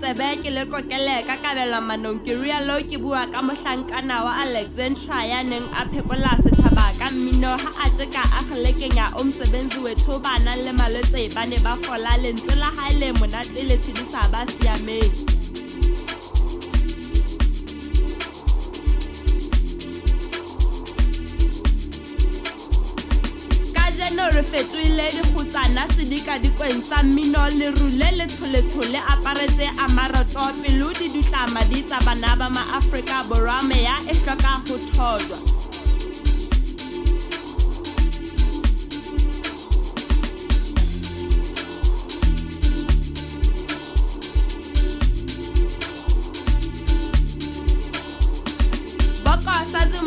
tsebe ke le kokele ka kabela manong ke rialo ke bua ka mohlankana wa Alexandra ya neng a phekola setjhaba ka mmino ha a tseka a kgelekenya o msebenzi wethu bana le malwetse ba ne ba fola lentswe la haele monate le tshedisa ba siameng. No refetwile di khutsana sedika di kwensa mmino le rule le tsholetshole aparetse a maroto pelo di dutla madi tsa bana ba maAfrika Borwa meya e hloka ho thodwa.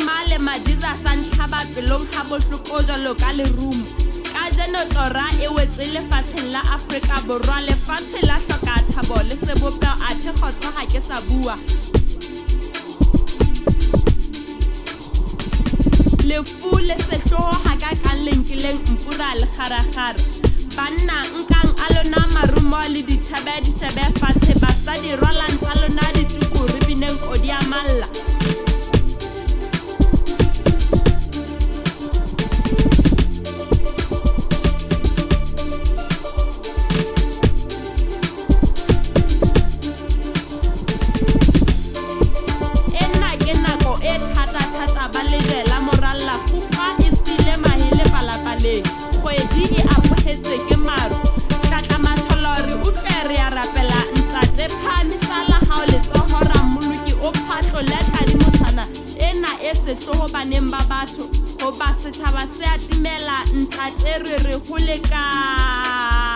Male madiza santlhaba pelong ha bohloko jalo ka le room ka jeno tora e wetse lefatsheng la Afrika Borwa lefatshe la hloka thabo le sebopeo a thekgotso ha ke sa bua le fu le sehloho ha ka kang lenkileng Mpura le kharagara banna nkang alona marumo le ditshebe fatshe basadi rwalantsa lona ditukuri bineng odia malla. Ho baneng ba batho ho ba setjhaba se atimela ntate re hole ka